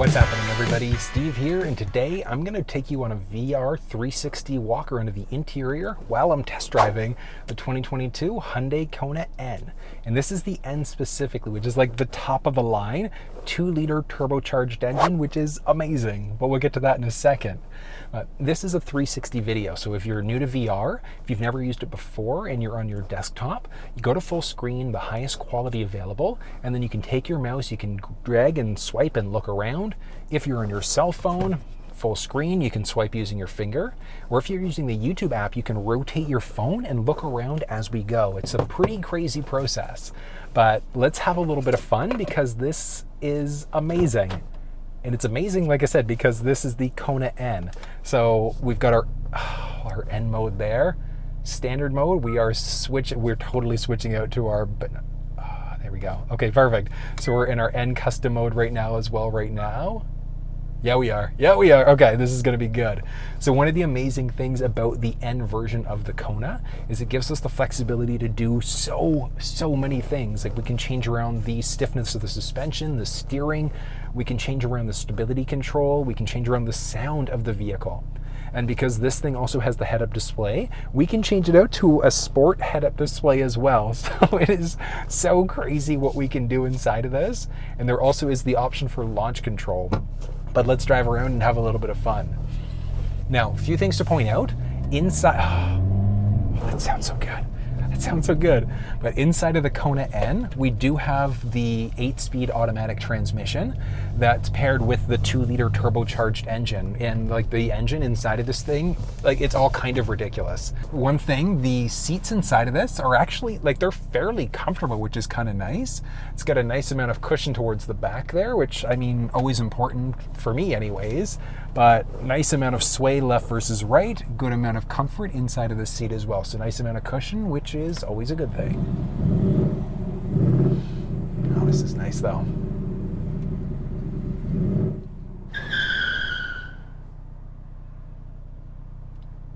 What's happening, everybody? Steve here, and today I'm going to take you on a VR 360 walk around of the interior while I'm test driving the 2022 Hyundai Kona N. And this is the N specifically, which is like the top of the line 2-liter turbocharged engine, which is amazing, but we'll get to that in a second. This is a 360 video, so if you're new to VR, if you've never used it before and you're on your desktop, you go to full screen, the highest quality available, and then you can take your mouse, you can drag and swipe and look around. If you're on your cell phone, full screen, you can swipe using your finger, or if you're using the YouTube app, you can rotate your phone and look around as we go. It's a pretty crazy process, but let's have a little bit of fun because this is amazing. And it's amazing, like I said, because this is the Kona N. So we've got our N mode there. Standard mode, we're totally switching out to our, there we go. Okay, perfect. So we're in our N custom mode right now as well right now. Yeah, we are. Okay, this is gonna be good. So one of the amazing things about the N version of the Kona is it gives us the flexibility to do so many things. Like we can change around the stiffness of the suspension, the steering, we can change around the stability control, we can change around the sound of the vehicle. And because this thing also has the head-up display, we can change it out to a sport head-up display as well. So it is so crazy what we can do inside of this. And there also is the option for launch control. But let's drive around and have a little bit of fun. Now, a few things to point out. Inside, oh, that sounds so good. That sounds so good. But inside of the Kona N, we do have the 8-speed automatic transmission that's paired with the 2-liter turbocharged engine. And like the engine inside of this thing, like it's all kind of ridiculous. One thing, the seats inside of this are actually, like they're fairly comfortable, which is kind of nice. It's got a nice amount of cushion towards the back there, which I mean, always important for me anyways. But nice amount of sway left versus right, good amount of comfort inside of the seat as well. So nice amount of cushion, which is always a good thing. Oh, this is nice though.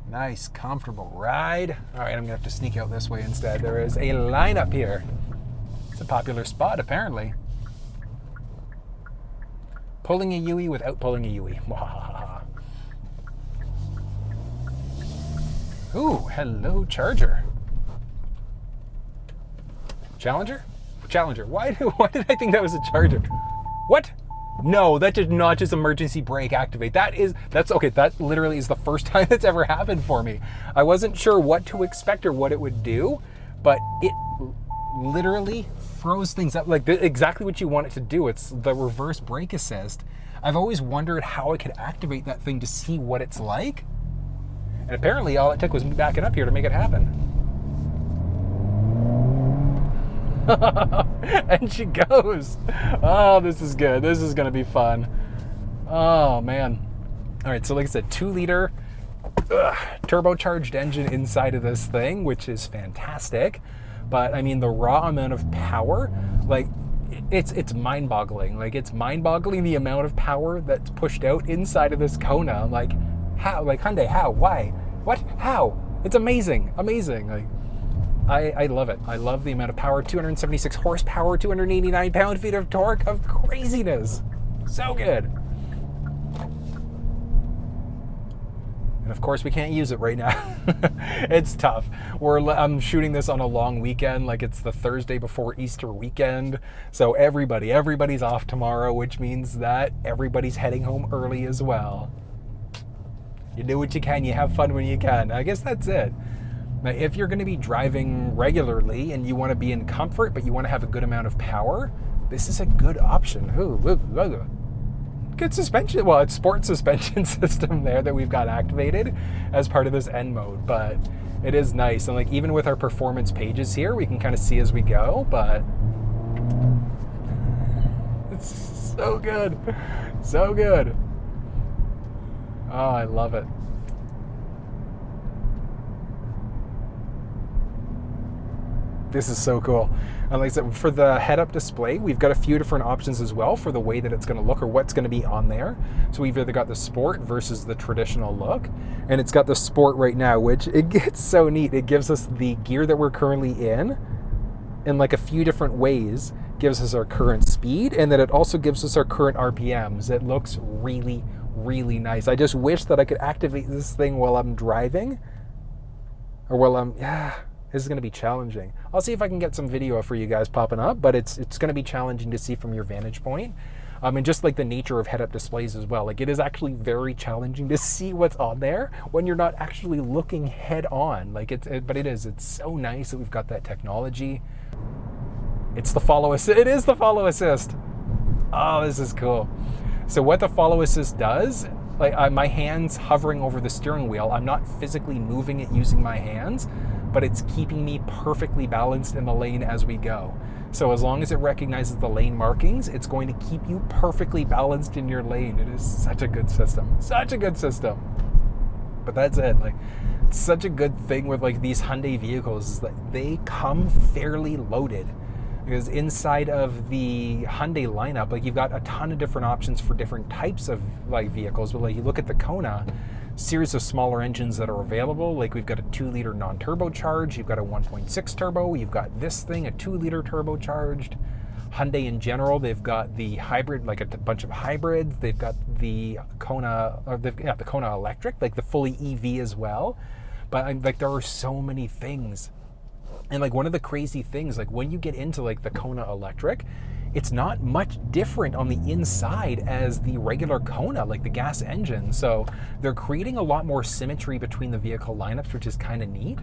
Nice, comfortable ride. All right, I'm gonna have to sneak out this way instead. There is a line up here. It's a popular spot, apparently. Pulling a Yui without pulling a Yui. Ooh, hello, Charger. Challenger? Challenger. Why did I think that was a Charger? What? No, that did not just emergency brake activate. That's okay. That literally is the first time that's ever happened for me. I wasn't sure what to expect or what it would do, but it literally throws things up like exactly what you want it to do. It's the reverse brake assist. I've always wondered how I could activate that thing to see what it's like. And apparently all it took was me backing up here to make it happen. And she goes. Oh, this is good. This is gonna be fun. Oh man. All right, so like I said, 2-liter turbocharged engine inside of this thing, which is fantastic. But I mean, the raw amount of power, like it's mind-boggling. Like it's mind-boggling the amount of power that's pushed out inside of this Kona. Like how? Like Hyundai, how? Why? What? How? It's amazing. Like I love it. I love the amount of power. 276 horsepower, 289 pound-feet of torque, of craziness. So good. And of course, we can't use it right now. It's tough. I'm shooting this on a long weekend, like it's the Thursday before Easter weekend. So everybody's off tomorrow, which means that everybody's heading home early as well. You do what you can, you have fun when you can. I guess that's it. Now, if you're going to be driving regularly and you want to be in comfort, but you want to have a good amount of power, this is a good option. Ooh, good suspension. Well, it's sport suspension system there that we've got activated as part of this N mode, but it is nice. And like even with our performance pages here, we can kind of see as we go, but it's so good. So good. Oh, I love it. This is so cool. And like I said, for the head-up display, we've got a few different options as well for the way that it's going to look or what's going to be on there. So we've either got the sport versus the traditional look, and it's got the sport right now, which it gets so neat. It gives us the gear that we're currently in like a few different ways gives us our current speed, and then it also gives us our current RPMs. It looks really, really nice. I just wish that I could activate this thing while I'm driving, or while I'm, this is going to be challenging. I'll see if I can get some video for you guys popping up, but it's going to be challenging to see from your vantage point. And just like the nature of head-up displays as well. Like, it is actually very challenging to see what's on there when you're not actually looking head on. Like, but it is. It's so nice that we've got that technology. It's the follow assist. It is the follow assist. Oh, this is cool. So what the follow assist does, like my hands hovering over the steering wheel, I'm not physically moving it using my hands, but it's keeping me perfectly balanced in the lane as we go. So as long as it recognizes the lane markings, it's going to keep you perfectly balanced in your lane. It is such a good system. Such a good system. But that's it. Like, it's such a good thing with like these Hyundai vehicles is that they come fairly loaded. Because inside of the Hyundai lineup, like, you've got a ton of different options for different types of like vehicles. But like, you look at the Kona, series of smaller engines that are available. Like, we've got a 2-liter non-turbocharged, you've got a 1.6 turbo, you've got this thing, a 2-liter turbocharged. Hyundai in general, they've got the hybrid, like a bunch of hybrids. They've got the Kona, the Kona electric, like the fully EV as well. But like, there are so many things. And like, one of the crazy things, like when you get into like the Kona electric, it's not much different on the inside as the regular Kona, like the gas engine. So they're creating a lot more symmetry between the vehicle lineups, which is kind of neat.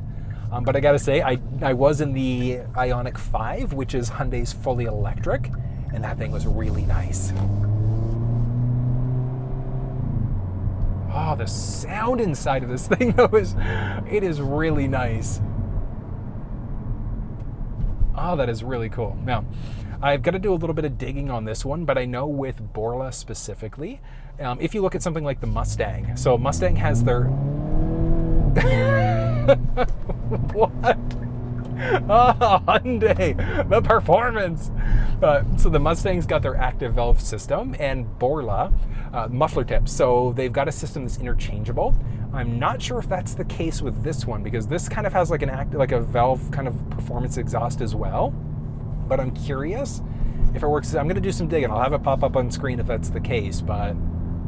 But I gotta say, I was in the Ioniq 5, which is Hyundai's fully electric, and that thing was really nice. Oh, the sound inside of this thing, it is really nice. Oh, that is really cool. Now, I've got to do a little bit of digging on this one, but I know with Borla specifically, if you look at something like the Mustang, so Mustang has their... What? Oh, Hyundai, the performance. So the Mustang's got their active valve system, and Borla, muffler tips. So they've got a system that's interchangeable. I'm not sure if that's the case with this one, because this kind of has like a valve kind of performance exhaust as well. But I'm curious if it works. I'm going to do some digging. I'll have it pop up on screen if that's the case, but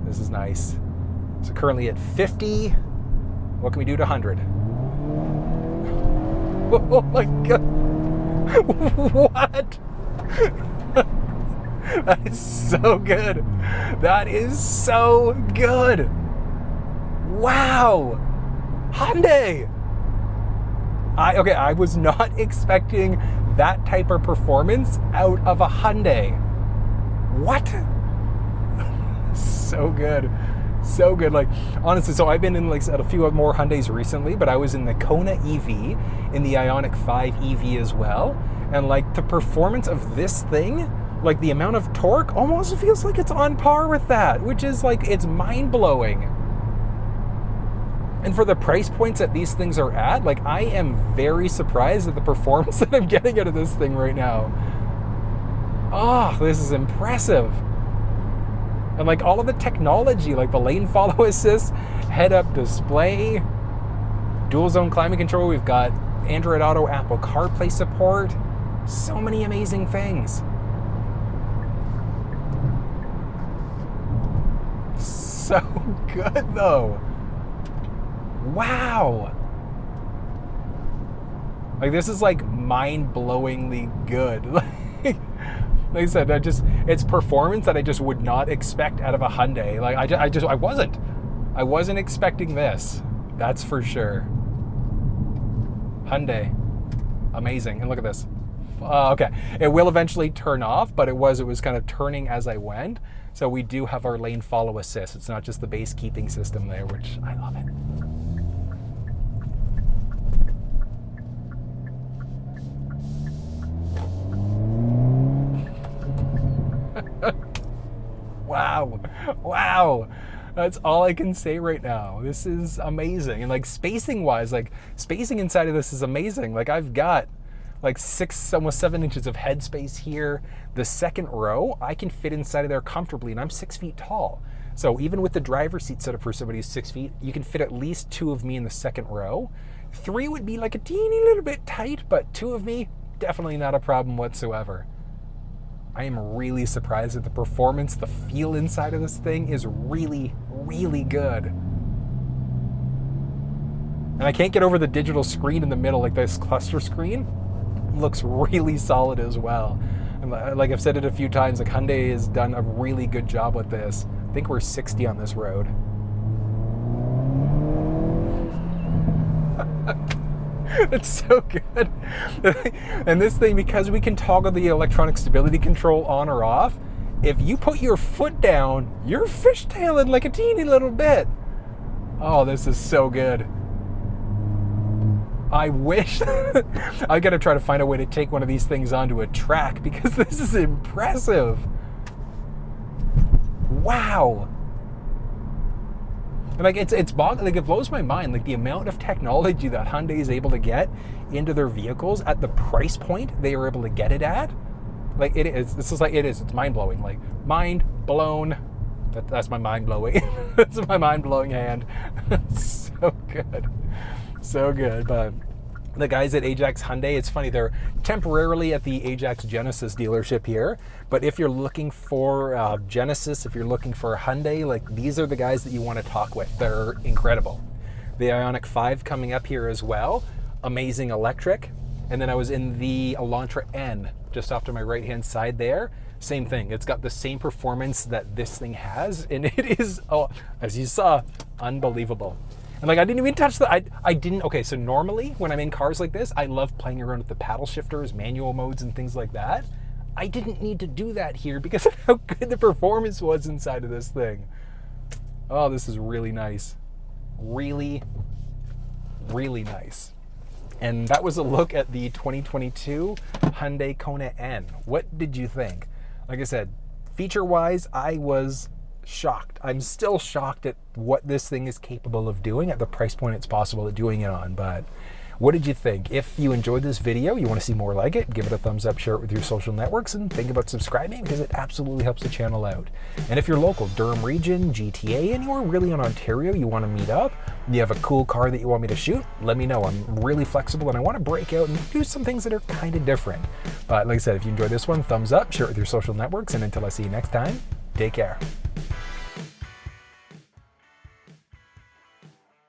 this is nice. So currently at 50, what can we do to 100? Oh my God. What? That is so good. That is so good. Wow. Hyundai. I was not expecting that type of performance out of a Hyundai. What? So good. So good. Like, honestly, so I've been in like a few more Hyundais recently, but I was in the Kona EV, in the Ioniq 5 EV as well. And like, the performance of this thing, like the amount of torque almost feels like it's on par with that, which is like, it's mind-blowing. And for the price points that these things are at, like, I am very surprised at the performance that I'm getting out of this thing right now. Oh, this is impressive. And like, all of the technology, like the lane follow assist, head-up display, dual zone climate control, we've got Android Auto, Apple CarPlay support, so many amazing things. So good though. Wow. Like, this is like mind-blowingly good. Like I said, it's performance that I just would not expect out of a Hyundai. Like, I wasn't expecting this. That's for sure. Hyundai, amazing. And look at this. Okay, it will eventually turn off, but it was kind of turning as I went. So we do have our lane follow assist. It's not just the base keeping system there, which I love it. Wow. That's all I can say right now. This is amazing. And like, spacing wise, like spacing inside of this is amazing. Like, I've got like 6, almost 7 inches of headspace here. The second row, I can fit inside of there comfortably, and I'm 6 feet tall. So even with the driver's seat set up for somebody who's 6 feet, you can fit at least 2 of me in the second row. 3 would be like a teeny little bit tight, but 2 of me, definitely not a problem whatsoever. I am really surprised at the performance. The feel inside of this thing is really, really good. And I can't get over the digital screen in the middle, like this cluster screen. Looks really solid as well. And like I've said it a few times, like Hyundai has done a really good job with this. I think we're 60 on this road. It's so good. And this thing, because we can toggle the electronic stability control on or off, if you put your foot down, you're fishtailing like a teeny little bit. Oh, this is so good. I wish I gotta try to find a way to take one of these things onto a track, because this is impressive. Wow. And like it blows my mind, like the amount of technology that Hyundai is able to get into their vehicles at the price point they are able to get it at. Like it's mind blowing. Like mind blown. That's my mind blowing. That's my mind blowing hand. So good. So good. But the guys at Ajax Hyundai, it's funny, they're temporarily at the Ajax Genesis dealership here, but if you're looking for Genesis, if you're looking for Hyundai, like these are the guys that you want to talk with. They're incredible. The Ioniq 5 coming up here as well, amazing electric. And then I was in the Elantra N, just off to my right hand side there. Same thing, it's got the same performance that this thing has, and it is, oh, as you saw, unbelievable. And like I didn't even touch okay, so normally when I'm in cars like this, I love playing around with the paddle shifters, manual modes and things like that. I didn't need to do that here because of how good the performance was inside of this thing. Oh, this is really nice. Really, really nice. And that was a look at the 2022 Hyundai Kona N. What did you think? Like I said, feature-wise, I was shocked. I'm still shocked at what this thing is capable of doing at the price point it's possible at doing it on. But what did you think? If you enjoyed this video, you want to see more like it, give it a thumbs up, share it with your social networks, and think about subscribing because it absolutely helps the channel out. And if you're local, Durham region, GTA, anywhere really in Ontario, you want to meet up, you have a cool car that you want me to shoot, let me know. I'm really flexible and I want to break out and do some things that are kind of different. But like I said, if you enjoyed this one, thumbs up, share it with your social networks, and until I see you next time, take care.